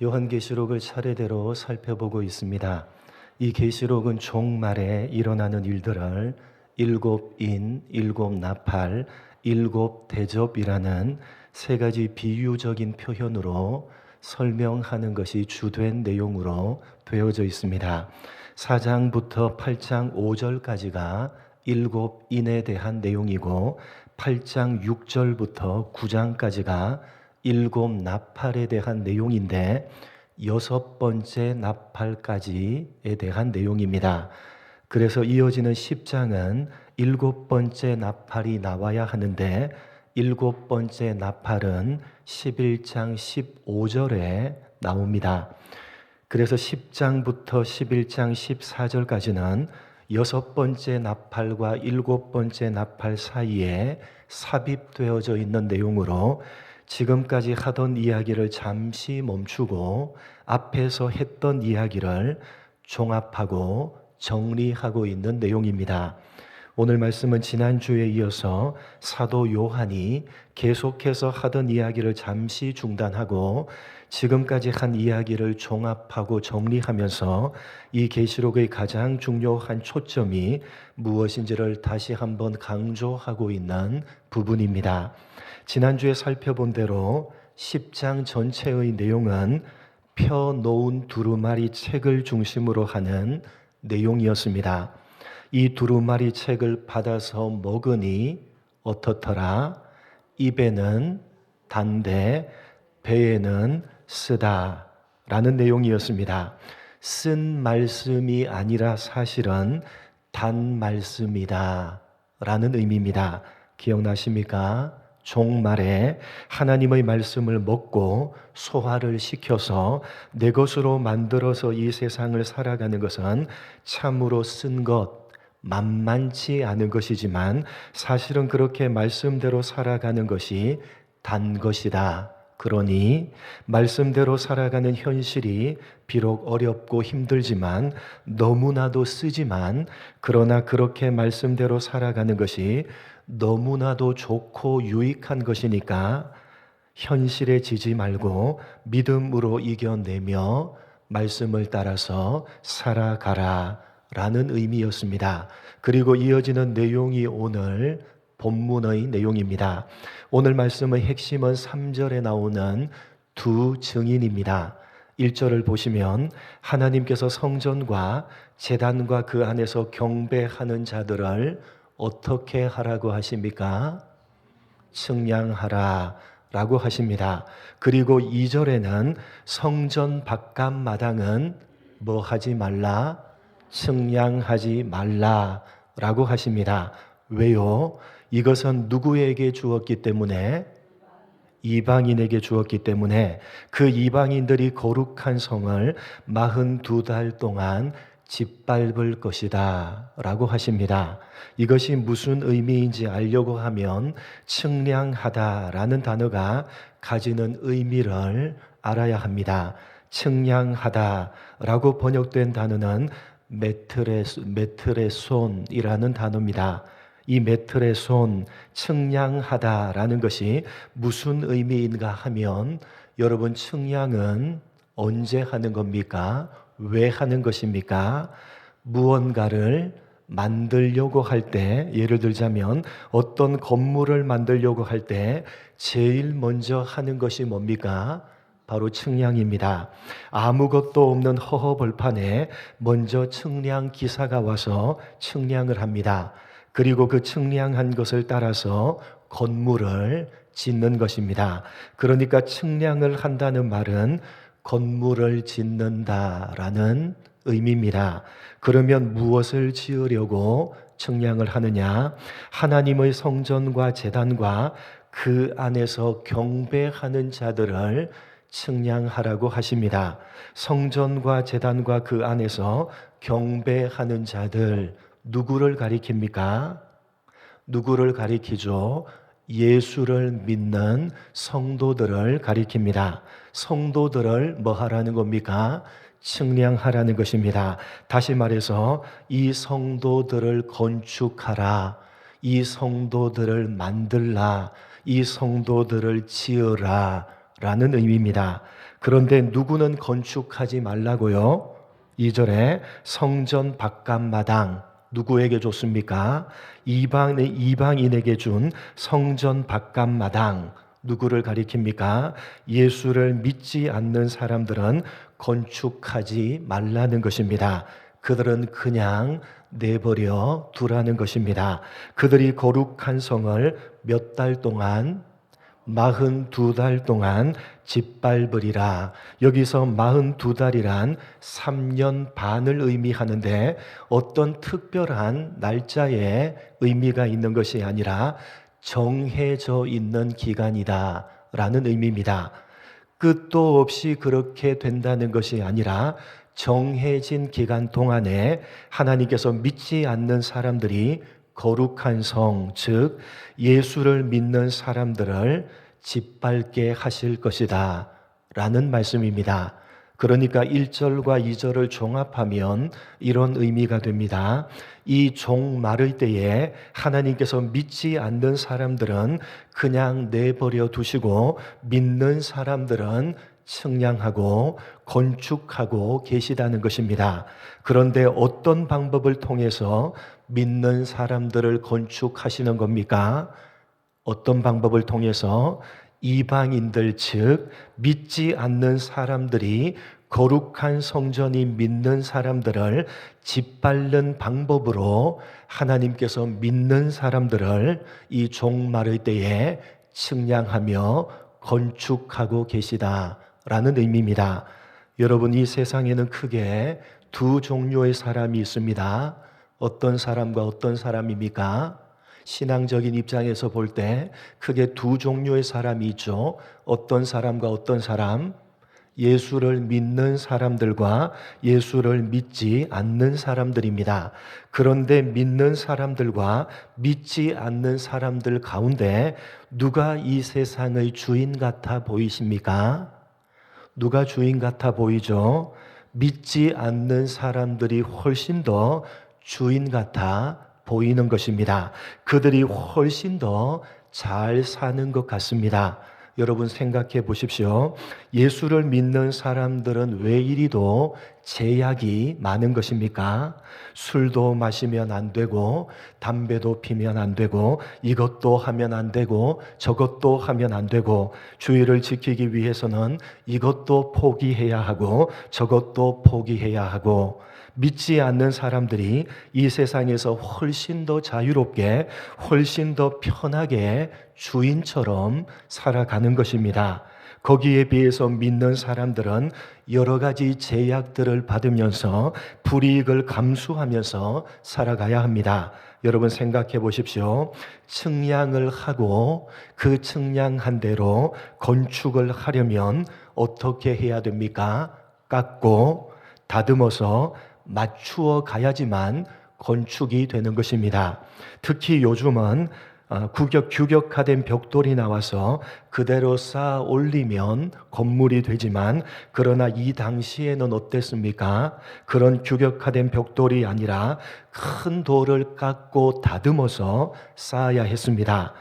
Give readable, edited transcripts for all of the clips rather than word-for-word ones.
요한계시록을 차례대로 살펴보고 있습니다. 이 계시록은 종말에 일어나는 일들을 일곱 인, 일곱 나팔, 일곱 대접이라는 세 가지 비유적인 표현으로 설명하는 것이 주된 내용으로 되어져 있습니다. 4장부터 8장 5절까지가 일곱 인에 대한 내용이고 8장 6절부터 9장까지가 일곱 나팔에 대한 내용인데 여섯 번째 나팔까지에 대한 내용입니다. 그래서 이어지는 10장은 일곱 번째 나팔이 나와야 하는데 일곱 번째 나팔은 11장 15절에 나옵니다. 그래서 10장부터 11장 14절까지는 여섯 번째 나팔과 일곱 번째 나팔 사이에 삽입되어져 있는 내용으로 지금까지 하던 이야기를 잠시 멈추고 앞에서 했던 이야기를 종합하고 정리하고 있는 내용입니다. 오늘 말씀은 지난주에 이어서 사도 요한이 계속해서 하던 이야기를 잠시 중단하고 지금까지 한 이야기를 종합하고 정리하면서 이 계시록의 가장 중요한 초점이 무엇인지를 다시 한번 강조하고 있는 부분입니다. 지난주에 살펴본 대로 10장 전체의 내용은 펴놓은 두루마리 책을 중심으로 하는 내용이었습니다. 이 두루마리 책을 받아서 먹으니 어떻더라? 입에는 단데 배에는 쓰다 라는 내용이었습니다. 쓴 말씀이 아니라 사실은 단 말씀이다 라는 의미입니다. 기억나십니까? 종말에 하나님의 말씀을 먹고 소화를 시켜서 내 것으로 만들어서 이 세상을 살아가는 것은 참으로 쓴 것, 만만치 않은 것이지만 사실은 그렇게 말씀대로 살아가는 것이 단 것이다. 그러니 말씀대로 살아가는 현실이 비록 어렵고 힘들지만 너무나도 쓰지만 그러나 그렇게 말씀대로 살아가는 것이 너무나도 좋고 유익한 것이니까 현실에 지지 말고 믿음으로 이겨내며 말씀을 따라서 살아가라 라는 의미였습니다. 그리고 이어지는 내용이 오늘 본문의 내용입니다. 오늘 말씀의 핵심은 3절에 나오는 두 증인입니다. 1절을 보시면 하나님께서 성전과 제단과 그 안에서 경배하는 자들을 어떻게 하라고 하십니까? 측량하라 라고 하십니다. 그리고 2절에는 성전 바깥 마당은 뭐 하지 말라? 측량하지 말라 라고 하십니다. 왜요? 이것은 누구에게 주었기 때문에? 이방인에게 주었기 때문에 그 이방인들이 거룩한 성을 42달 동안 짓밟을 것이다 라고 하십니다. 이것이 무슨 의미인지 알려고 하면 측량하다 라는 단어가 가지는 의미를 알아야 합니다. 측량하다 라고 번역된 단어는 메트레손이라는 단어입니다. 이 메트레손, 측량하다 라는 것이 무슨 의미인가 하면 여러분 측량은 언제 하는 겁니까? 왜 하는 것입니까? 무언가를 만들려고 할 때, 예를 들자면 어떤 건물을 만들려고 할 때 제일 먼저 하는 것이 뭡니까? 바로 측량입니다. 아무것도 없는 허허벌판에 먼저 측량 기사가 와서 측량을 합니다. 그리고 그 측량한 것을 따라서 건물을 짓는 것입니다. 그러니까 측량을 한다는 말은 건물을 짓는다라는 의미입니다. 그러면 무엇을 지으려고 측량을 하느냐? 하나님의 성전과 제단과 그 안에서 경배하는 자들을 측량하라고 하십니다. 성전과 제단과 그 안에서 경배하는 자들, 누구를 가리킵니까? 누구를 가리키죠? 예수를 믿는 성도들을 가리킵니다. 성도들을 뭐 하라는 겁니까? 측량하라는 것입니다. 다시 말해서 이 성도들을 건축하라, 이 성도들을 만들라, 이 성도들을 지으라 라는 의미입니다. 그런데 누구는 건축하지 말라고요? 2절에 성전 바깥마당 누구에게 줬습니까? 이방인에게 준 성전 바깥마당 누구를 가리킵니까? 예수를 믿지 않는 사람들은 건축하지 말라는 것입니다. 그들은 그냥 내버려 두라는 것입니다. 그들이 거룩한 성을 몇 달 동안 42달 동안 짓밟으리라. 여기서 42달이란 3년 반을 의미하는데 어떤 특별한 날짜에 의미가 있는 것이 아니라 정해져 있는 기간이다 라는 의미입니다. 끝도 없이 그렇게 된다는 것이 아니라 정해진 기간 동안에 하나님께서 믿지 않는 사람들이 거룩한 성, 즉 예수를 믿는 사람들을 짓밟게 하실 것이다 라는 말씀입니다. 그러니까 1절과 2절을 종합하면 이런 의미가 됩니다. 이 종 마를 때에 하나님께서 믿지 않는 사람들은 그냥 내버려 두시고 믿는 사람들은 측량하고 건축하고 계시다는 것입니다. 그런데 어떤 방법을 통해서 믿는 사람들을 건축하시는 겁니까? 어떤 방법을 통해서? 이방인들 즉 믿지 않는 사람들이 거룩한 성전이 믿는 사람들을 짓밟는 방법으로 하나님께서 믿는 사람들을 이 종말의 때에 측량하며 건축하고 계시다라는 의미입니다. 여러분, 이 세상에는 크게 두 종류의 사람이 있습니다. 어떤 사람과 어떤 사람입니까? 신앙적인 입장에서 볼 때 크게 두 종류의 사람이 있죠. 어떤 사람과 어떤 사람? 예수를 믿는 사람들과 예수를 믿지 않는 사람들입니다. 그런데 믿는 사람들과 믿지 않는 사람들 가운데 누가 이 세상의 주인 같아 보이십니까? 누가 주인 같아 보이죠? 믿지 않는 사람들이 훨씬 더 주인 같아 보이는 것입니다. 그들이 훨씬 더 잘 사는 것 같습니다. 여러분 생각해 보십시오. 예수를 믿는 사람들은 왜 이리도 제약이 많은 것입니까? 술도 마시면 안 되고 담배도 피면 안 되고 이것도 하면 안 되고 저것도 하면 안 되고 주의를 지키기 위해서는 이것도 포기해야 하고 저것도 포기해야 하고 믿지 않는 사람들이 이 세상에서 훨씬 더 자유롭게 훨씬 더 편하게 주인처럼 살아가는 것입니다. 거기에 비해서 믿는 사람들은 여러 가지 제약들을 받으면서 불이익을 감수하면서 살아가야 합니다. 여러분 생각해 보십시오. 측량을 하고 그 측량한 대로 건축을 하려면 어떻게 해야 됩니까? 깎고 다듬어서 맞추어 가야지만 건축이 되는 것입니다. 특히 요즘은 규격화된 벽돌이 나와서 그대로 쌓아 올리면 건물이 되지만 그러나 이 당시에는 어땠습니까? 그런 규격화된 벽돌이 아니라 큰 돌을 깎고 다듬어서 쌓아야 했습니다.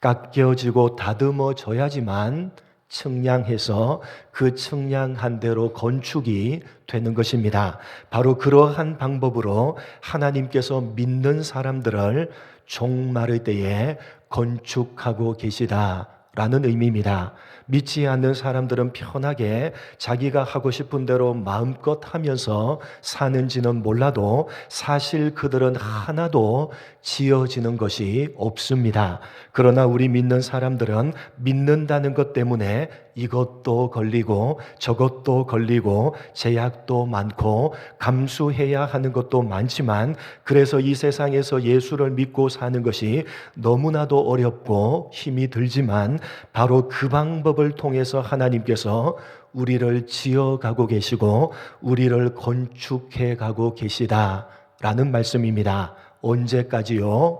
깎여지고 다듬어져야지만 측량해서 그 측량한 대로 건축이 되는 것입니다. 바로 그러한 방법으로 하나님께서 믿는 사람들을 종말의 때에 건축하고 계시다라는 의미입니다. 믿지 않는 사람들은 편하게 자기가 하고 싶은 대로 마음껏 하면서 사는지는 몰라도 사실 그들은 하나도 지어지는 것이 없습니다. 그러나 우리 믿는 사람들은 믿는다는 것 때문에 이것도 걸리고 저것도 걸리고 제약도 많고 감수해야 하는 것도 많지만 그래서 이 세상에서 예수를 믿고 사는 것이 너무나도 어렵고 힘이 들지만 바로 그 방법을 통해서 하나님께서 우리를 지어가고 계시고 우리를 건축해 가고 계시다라는 말씀입니다. 언제까지요?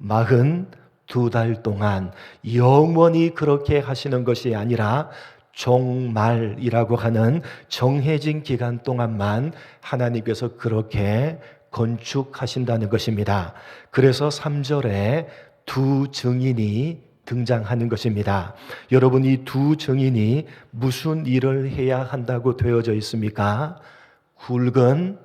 42달 동안 영원히 그렇게 하시는 것이 아니라 종말이라고 하는 정해진 기간 동안만 하나님께서 그렇게 건축하신다는 것입니다. 그래서 3절에 두 증인이 등장하는 것입니다. 여러분, 이 두 증인이 무슨 일을 해야 한다고 되어져 있습니까? 굵은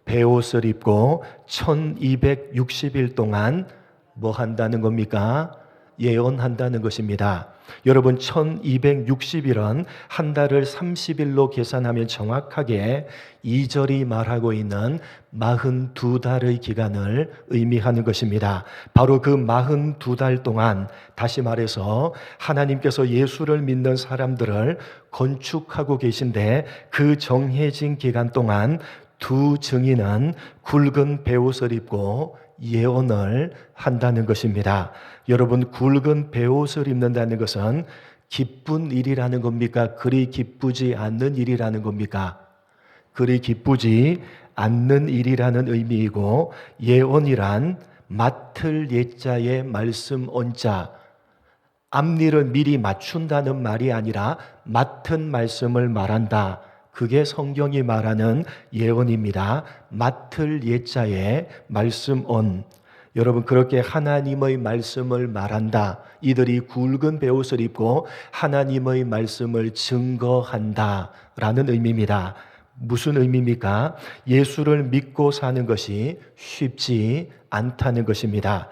베옷을 입고 1260일 동안 뭐 한다는 겁니까? 예언한다는 것입니다. 여러분, 1260일은 한 달을 30일로 계산하면 정확하게 2절이 말하고 있는 42달의 기간을 의미하는 것입니다. 바로 그 42달 동안, 다시 말해서 하나님께서 예수를 믿는 사람들을 건축하고 계신데, 그 정해진 기간 동안 두 증인은 굵은 베옷을 입고 예언을 한다는 것입니다. 여러분, 굵은 베옷을 입는다는 것은 기쁜 일이라는 겁니까? 그리 기쁘지 않는 일이라는 겁니까? 그리 기쁘지 않는 일이라는 의미이고, 예언이란 맡을 예자의 말씀 언자, 앞니를 미리 맞춘다는 말이 아니라 맡은 말씀을 말한다. 그게 성경이 말하는 예언입니다. 맡을 예자의 말씀 온. 여러분, 그렇게 하나님의 말씀을 말한다. 이들이 굵은 베옷을 입고 하나님의 말씀을 증거한다 라는 의미입니다. 무슨 의미입니까? 예수를 믿고 사는 것이 쉽지 않다는 것입니다.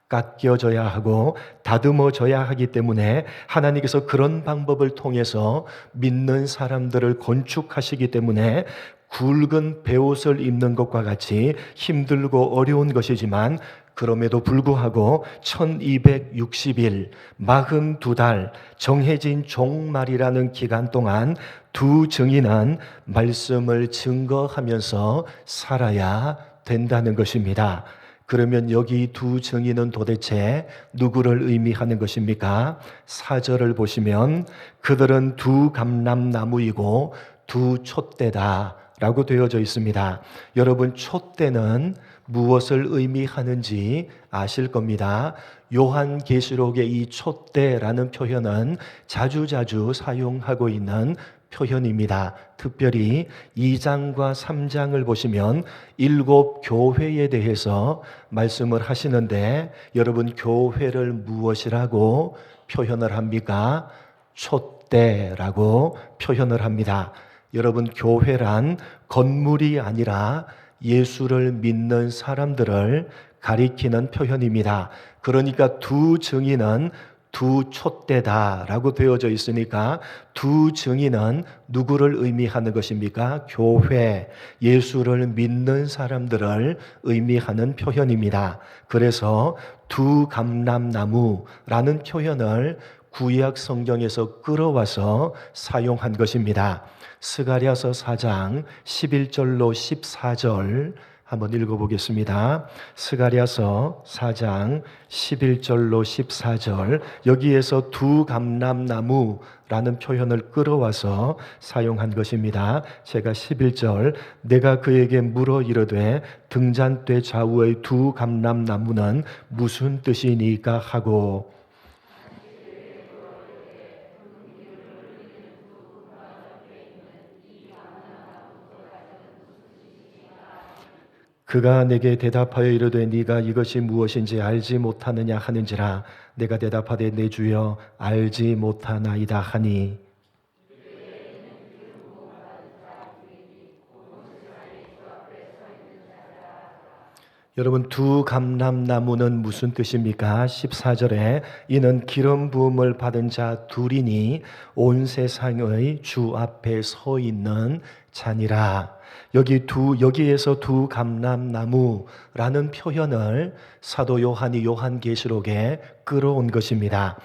깎여져야 하고 다듬어져야 하기 때문에 하나님께서 그런 방법을 통해서 믿는 사람들을 건축하시기 때문에 굵은 베옷을 입는 것과 같이 힘들고 어려운 것이지만, 그럼에도 불구하고 1260일, 42달 정해진 종말이라는 기간 동안 두 증인은 말씀을 증거하면서 살아야 된다는 것입니다. 그러면 여기 두 증인은 도대체 누구를 의미하는 것입니까? 4절을 보시면 그들은 두 감람나무이고 두 촛대다 라고 되어져 있습니다. 여러분, 촛대는 무엇을 의미하는지 아실 겁니다. 요한계시록의 이 촛대라는 표현은 자주자주 사용하고 있는 표현입니다. 특별히 2장과 3장을 보시면 7 교회에 대해서 말씀을 하시는데, 여러분, 교회를 무엇이라고 표현을 합니까? 촛대라고 표현을 합니다. 여러분, 교회란 건물이 아니라 예수를 믿는 사람들을 가리키는 표현입니다. 그러니까 두 증인은 두 촛대다라고 되어져 있으니까 두 증인은 누구를 의미하는 것입니까? 교회, 예수를 믿는 사람들을 의미하는 표현입니다. 그래서 두 감람나무라는 표현을 구약 성경에서 끌어와서 사용한 것입니다. 스가랴서 4장 11절로 14절 한번 읽어보겠습니다. 스가랴서 4장 11절로 14절, 여기에서 두 감람나무라는 표현을 끌어와서 사용한 것입니다. 제가 11절, 내가 그에게 물어 이르되 등잔대 좌우의 두 감람나무는 무슨 뜻이니까 하고, 그가 내게 대답하여 이르되 네가 이것이 무엇인지 알지 못하느냐 하는지라. 내가 대답하되 내 주여 알지 못하나이다 하니, 여러분, 두 감람나무는 무슨 뜻입니까? 14절에 이는 기름 부음을 받은 자 둘이니 온 세상의 주 앞에 서 있는 자니라. 여기에서 두 감람나무라는 표현을 사도 요한이 요한계시록에 끌어온 것입니다.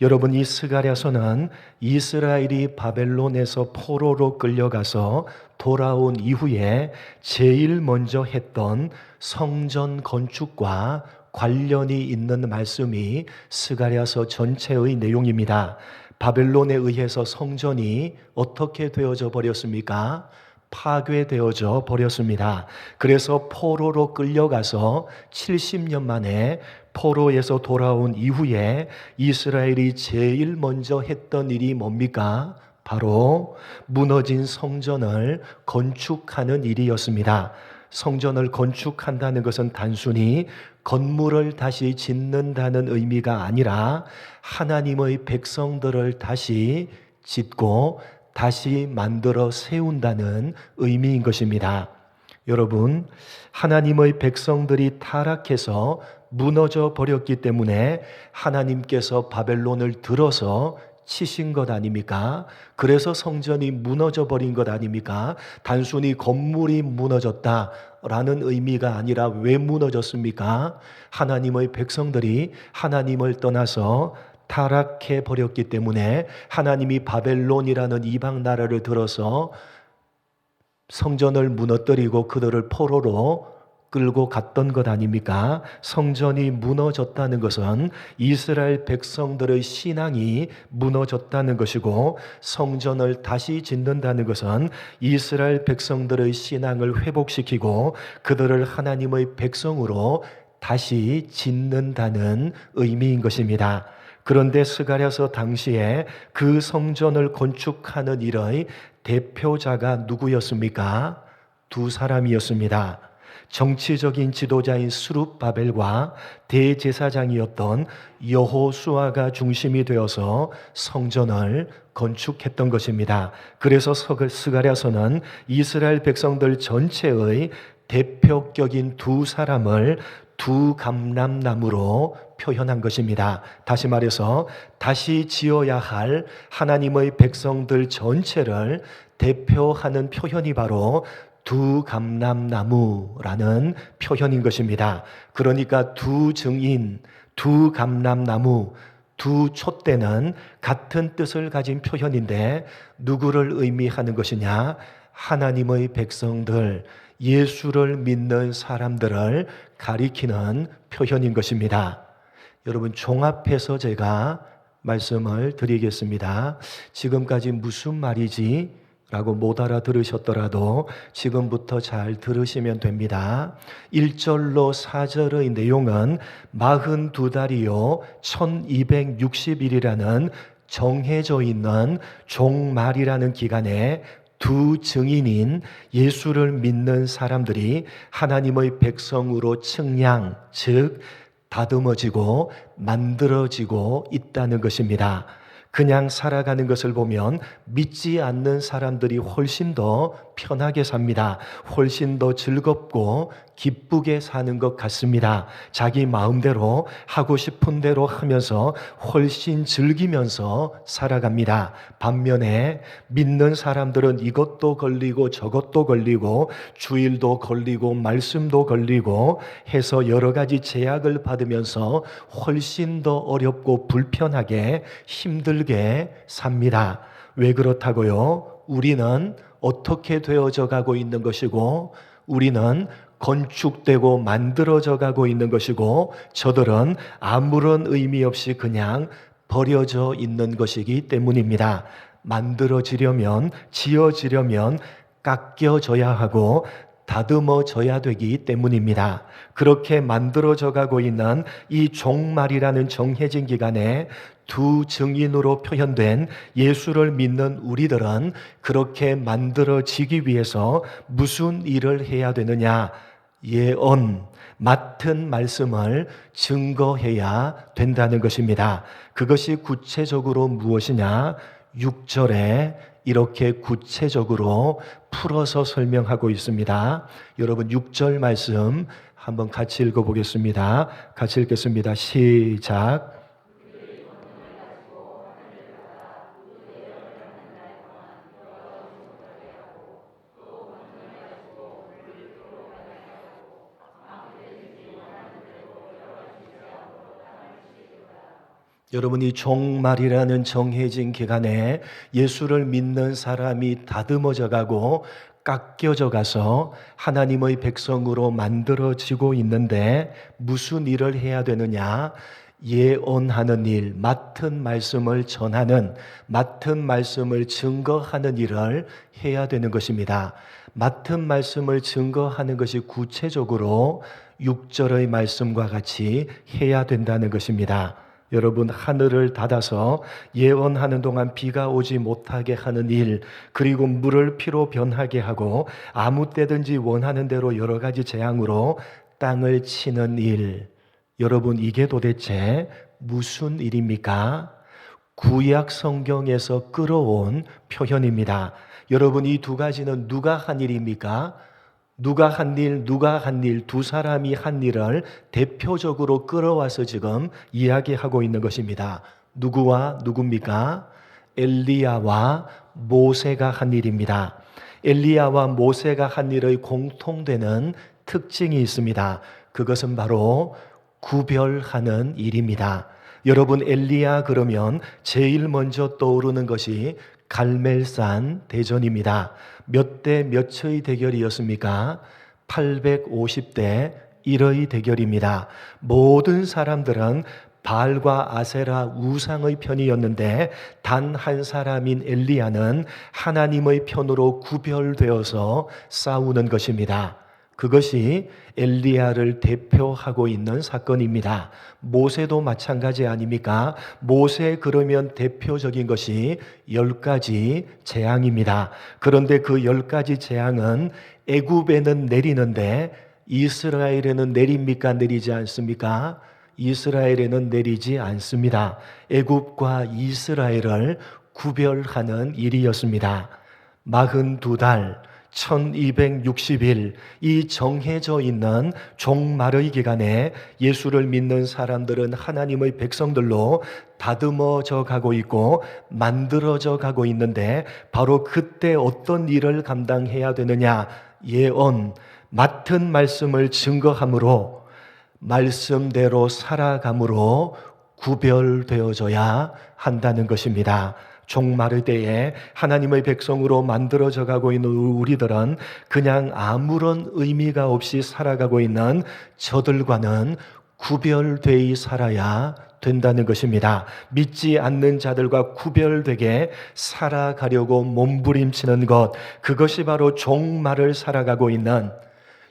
여러분, 이 스가랴서는 이스라엘이 바벨론에서 포로로 끌려가서 돌아온 이후에 제일 먼저 했던 성전 건축과 관련이 있는 말씀이 스가랴서 전체의 내용입니다. 바벨론에 의해서 성전이 어떻게 되어져 버렸습니까? 파괴되어져 버렸습니다. 그래서 포로로 끌려가서 70년 만에 포로에서 돌아온 이후에 이스라엘이 제일 먼저 했던 일이 뭡니까? 바로 무너진 성전을 건축하는 일이었습니다. 성전을 건축한다는 것은 단순히 건물을 다시 짓는다는 의미가 아니라 하나님의 백성들을 다시 짓고 다시 만들어 세운다는 의미인 것입니다. 여러분, 하나님의 백성들이 타락해서 무너져 버렸기 때문에 하나님께서 바벨론을 들어서 치신 것 아닙니까? 그래서 성전이 무너져 버린 것 아닙니까? 단순히 건물이 무너졌다라는 의미가 아니라 왜 무너졌습니까? 하나님의 백성들이 하나님을 떠나서 타락해 버렸기 때문에 하나님이 바벨론이라는 이방 나라를 들어서 성전을 무너뜨리고 그들을 포로로 끌고 갔던 것 아닙니까? 성전이 무너졌다는 것은 이스라엘 백성들의 신앙이 무너졌다는 것이고, 성전을 다시 짓는다는 것은 이스라엘 백성들의 신앙을 회복시키고 그들을 하나님의 백성으로 다시 짓는다는 의미인 것입니다. 그런데 스가랴서 당시에 그 성전을 건축하는 일의 대표자가 누구였습니까? 두 사람이었습니다. 정치적인 지도자인 스룹바벨과 대제사장이었던 여호수아가 중심이 되어서 성전을 건축했던 것입니다. 그래서 스가랴서는 이스라엘 백성들 전체의 대표격인 두 사람을 두 감람나무로 표현한 것입니다. 다시 말해서 다시 지어야 할 하나님의 백성들 전체를 대표하는 표현이 바로 두 감람나무라는 표현인 것입니다. 그러니까 두 증인, 두 감람나무, 두 촛대는 같은 뜻을 가진 표현인데 누구를 의미하는 것이냐? 하나님의 백성들, 예수를 믿는 사람들을 가리키는 표현인 것입니다. 여러분, 종합해서 제가 말씀을 드리겠습니다. 지금까지 무슨 말이지? 라고 못 알아들으셨더라도 지금부터 잘 들으시면 됩니다. 1절로 4절의 내용은 42달이요 1260일이라는 정해져 있는 종말이라는 기간에 두 증인인 예수를 믿는 사람들이 하나님의 백성으로 측량, 즉 다듬어지고 만들어지고 있다는 것입니다. 그냥 살아가는 것을 보면 믿지 않는 사람들이 훨씬 더 편하게 삽니다. 훨씬 더 즐겁고 기쁘게 사는 것 같습니다. 자기 마음대로 하고 싶은 대로 하면서 훨씬 즐기면서 살아갑니다. 반면에 믿는 사람들은 이것도 걸리고 저것도 걸리고 주일도 걸리고 말씀도 걸리고 해서 여러 가지 제약을 받으면서 훨씬 더 어렵고 불편하게 힘들게 삽니다. 왜 그렇다고요? 우리는 어떻게 되어져 가고 있는 것이고 우리는 건축되고 만들어져 가고 있는 것이고 저들은 아무런 의미 없이 그냥 버려져 있는 것이기 때문입니다. 만들어지려면, 지어지려면 깎여져야 하고 다듬어져야 되기 때문입니다. 그렇게 만들어져 가고 있는 이 종말이라는 정해진 기간에 두 증인으로 표현된 예수를 믿는 우리들은 그렇게 만들어지기 위해서 무슨 일을 해야 되느냐? 예언, 맡은 말씀을 증거해야 된다는 것입니다. 그것이 구체적으로 무엇이냐? 6절에 이렇게 구체적으로 풀어서 설명하고 있습니다. 여러분 6절 말씀 한번 같이 읽어보겠습니다. 같이 읽겠습니다. 시작. 여러분이 종말이라는 정해진 기간에 예수를 믿는 사람이 다듬어져 가고 깎여져 가서 하나님의 백성으로 만들어지고 있는데 무슨 일을 해야 되느냐? 예언하는 일, 맡은 말씀을 전하는, 맡은 말씀을 증거하는 일을 해야 되는 것입니다. 맡은 말씀을 증거하는 것이 구체적으로 6절의 말씀과 같이 해야 된다는 것입니다. 여러분, 하늘을 닫아서 예언하는 동안 비가 오지 못하게 하는 일, 그리고 물을 피로 변하게 하고 아무 때든지 원하는 대로 여러 가지 재앙으로 땅을 치는 일. 여러분, 이게 도대체 무슨 일입니까? 구약 성경에서 끌어온 표현입니다. 여러분, 이 두 가지는 누가 한 일입니까? 누가 한 일, 두 사람이 한 일을 대표적으로 끌어와서 지금 이야기하고 있는 것입니다. 누구와 누굽니까? 엘리야와 모세가 한 일입니다. 엘리야와 모세가 한 일의 공통되는 특징이 있습니다. 그것은 바로 구별하는 일입니다. 여러분, 엘리야 그러면 제일 먼저 떠오르는 것이 갈멜산 대전입니다. 몇 대 몇의 대결이었습니까? 850대 1의 대결입니다. 모든 사람들은 바알과 아세라 우상의 편이었는데 단 한 사람인 엘리야는 하나님의 편으로 구별되어서 싸우는 것입니다. 그것이 엘리야를 대표하고 있는 사건입니다. 모세도 마찬가지 아닙니까? 모세 그러면 대표적인 것이 10가지 재앙입니다. 그런데 그 10가지 재앙은 애굽에는 내리는데 이스라엘에는 내립니까? 내리지 않습니까? 이스라엘에는 내리지 않습니다. 애굽과 이스라엘을 구별하는 일이었습니다. 42달 1260일 이 정해져 있는 종말의 기간에 예수를 믿는 사람들은 하나님의 백성들로 다듬어져 가고 있고 만들어져 가고 있는데 바로 그때 어떤 일을 감당해야 되느냐? 예언, 맡은 말씀을 증거함으로 말씀대로 살아감으로 구별되어져야 한다는 것입니다. 종말의 때에 하나님의 백성으로 만들어져 가고 있는 우리들은 그냥 아무런 의미가 없이 살아가고 있는 저들과는 구별되어 살아야 된다는 것입니다. 믿지 않는 자들과 구별되게 살아가려고 몸부림치는 것, 그것이 바로 종말을 살아가고 있는,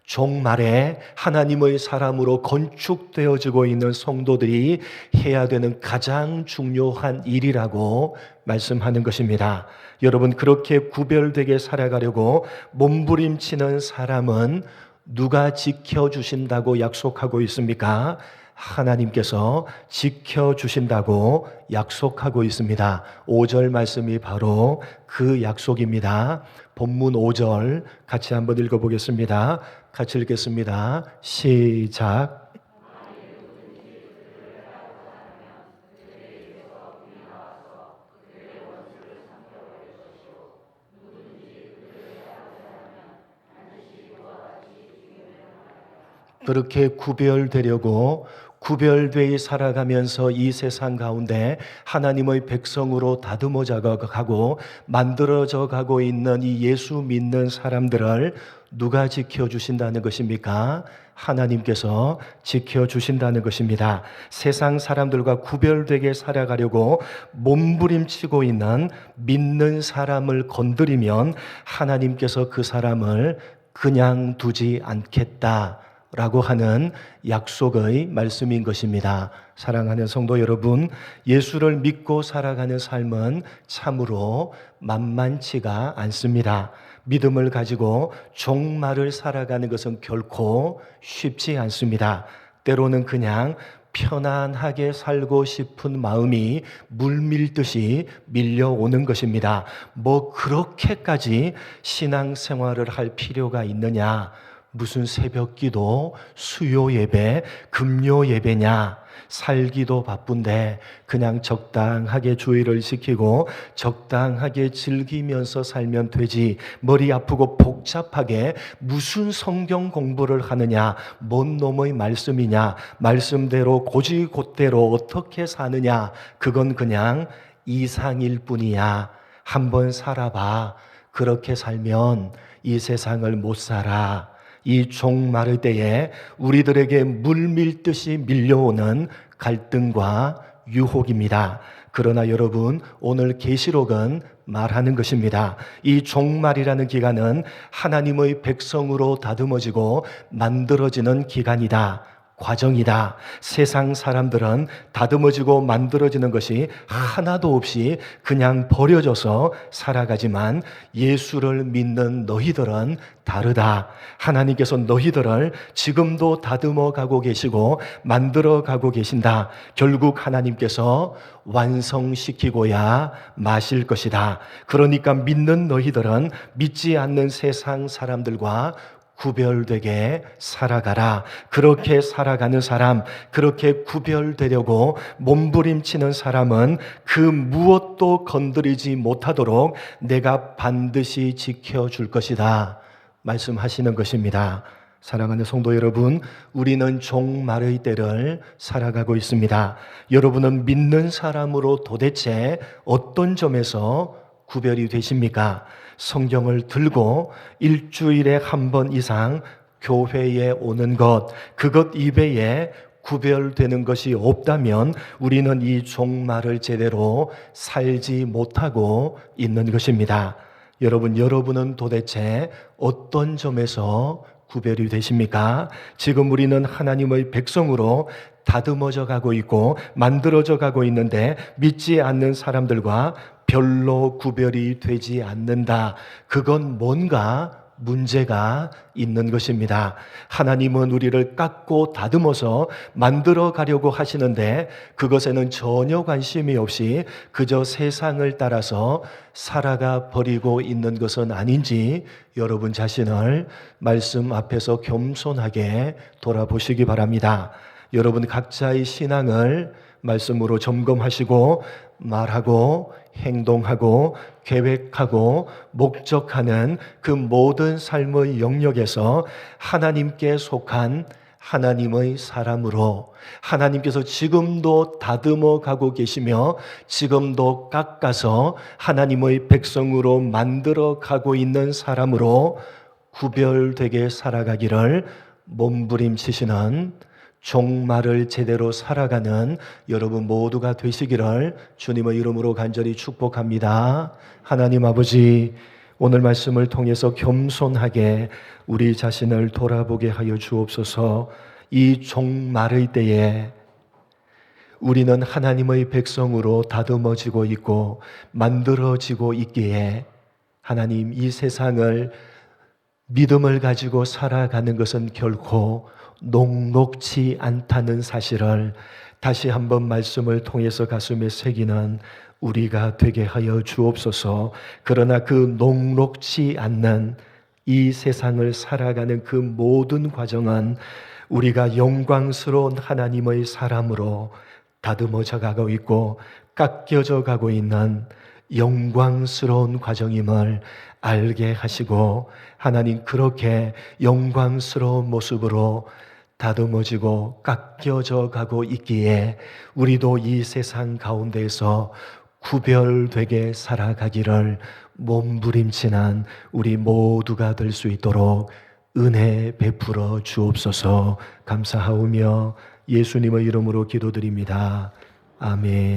종말에 하나님의 사람으로 건축되어지고 있는 성도들이 해야 되는 가장 중요한 일이라고 말씀하는 것입니다. 여러분, 그렇게 구별되게 살아가려고 몸부림치는 사람은 누가 지켜주신다고 약속하고 있습니까? 하나님께서 지켜주신다고 약속하고 있습니다. 5절 말씀이 바로 그 약속입니다. 본문 5절 같이 한번 읽어보겠습니다. 같이 읽겠습니다. 시작. 그렇게 구별되려고 구별되어 살아가면서 이 세상 가운데 하나님의 백성으로 다듬어져 가고 만들어져 가고 있는 이 예수 믿는 사람들을 누가 지켜주신다는 것입니까? 하나님께서 지켜주신다는 것입니다. 세상 사람들과 구별되게 살아가려고 몸부림치고 있는 믿는 사람을 건드리면 하나님께서 그 사람을 그냥 두지 않겠다 라고 하는 약속의 말씀인 것입니다. 사랑하는 성도 여러분, 예수를 믿고 살아가는 삶은 참으로 만만치가 않습니다. 믿음을 가지고 종말을 살아가는 것은 결코 쉽지 않습니다. 때로는 그냥 편안하게 살고 싶은 마음이 물밀듯이 밀려오는 것입니다. 뭐 그렇게까지 신앙생활을 할 필요가 있느냐? 무슨 새벽 기도, 수요 예배, 금요 예배냐? 살기도 바쁜데 그냥 적당하게 주의를 지키고 적당하게 즐기면서 살면 되지, 머리 아프고 복잡하게 무슨 성경 공부를 하느냐, 뭔 놈의 말씀이냐, 말씀대로 고지곧대로 어떻게 사느냐, 그건 그냥 이상일 뿐이야. 한번 살아봐. 그렇게 살면 이 세상을 못 살아. 이 종말의 때에 우리들에게 물밀듯이 밀려오는 갈등과 유혹입니다. 그러나 여러분, 오늘 계시록은 말하는 것입니다. 이 종말이라는 기간은 하나님의 백성으로 다듬어지고 만들어지는 기간이다. 과정이다. 세상 사람들은 다듬어지고 만들어지는 것이 하나도 없이 그냥 버려져서 살아가지만 예수를 믿는 너희들은 다르다. 하나님께서 너희들을 지금도 다듬어 가고 계시고 만들어 가고 계신다. 결국 하나님께서 완성시키고야 마실 것이다. 그러니까 믿는 너희들은 믿지 않는 세상 사람들과 구별되게 살아가라. 그렇게 살아가는 사람, 그렇게 구별되려고 몸부림치는 사람은 그 무엇도 건드리지 못하도록 내가 반드시 지켜줄 것이다 말씀하시는 것입니다. 사랑하는 성도 여러분, 우리는 종말의 때를 살아가고 있습니다. 여러분은 믿는 사람으로 도대체 어떤 점에서 구별이 되십니까? 성경을 들고 일주일에 한 번 이상 교회에 오는 것, 그것 이외에 구별되는 것이 없다면 우리는 이 종말을 제대로 살지 못하고 있는 것입니다. 여러분은 도대체 어떤 점에서 구별이 되십니까? 지금 우리는 하나님의 백성으로 다듬어져 가고 있고 만들어져 가고 있는데 믿지 않는 사람들과 별로 구별이 되지 않는다. 그건 뭔가 문제가 있는 것입니다. 하나님은 우리를 깎고 다듬어서 만들어 가려고 하시는데 그것에는 전혀 관심이 없이 그저 세상을 따라서 살아가 버리고 있는 것은 아닌지 여러분 자신을 말씀 앞에서 겸손하게 돌아보시기 바랍니다. 여러분 각자의 신앙을 말씀으로 점검하시고 말하고 행동하고 계획하고 목적하는 그 모든 삶의 영역에서 하나님께 속한 하나님의 사람으로 하나님께서 지금도 다듬어 가고 계시며 지금도 깎아서 하나님의 백성으로 만들어 가고 있는 사람으로 구별되게 살아가기를 몸부림치시는 종말을 제대로 살아가는 여러분 모두가 되시기를 주님의 이름으로 간절히 축복합니다. 하나님 아버지, 오늘 말씀을 통해서 겸손하게 우리 자신을 돌아보게 하여 주옵소서. 이 종말의 때에 우리는 하나님의 백성으로 다듬어지고 있고 만들어지고 있기에 하나님, 이 세상을 믿음을 가지고 살아가는 것은 결코 녹록지 않다는 사실을 다시 한번 말씀을 통해서 가슴에 새기는 우리가 되게 하여 주옵소서. 그러나 그 녹록지 않는 이 세상을 살아가는 그 모든 과정은 우리가 영광스러운 하나님의 사람으로 다듬어져 가고 있고 깎여져 가고 있는 영광스러운 과정임을 알게 하시고 하나님, 그렇게 영광스러운 모습으로 다듬어지고 깎여져 가고 있기에 우리도 이 세상 가운데에서 구별되게 살아가기를 몸부림치는 우리 모두가 될 수 있도록 은혜 베풀어 주옵소서. 감사하오며 예수님의 이름으로 기도드립니다. 아멘.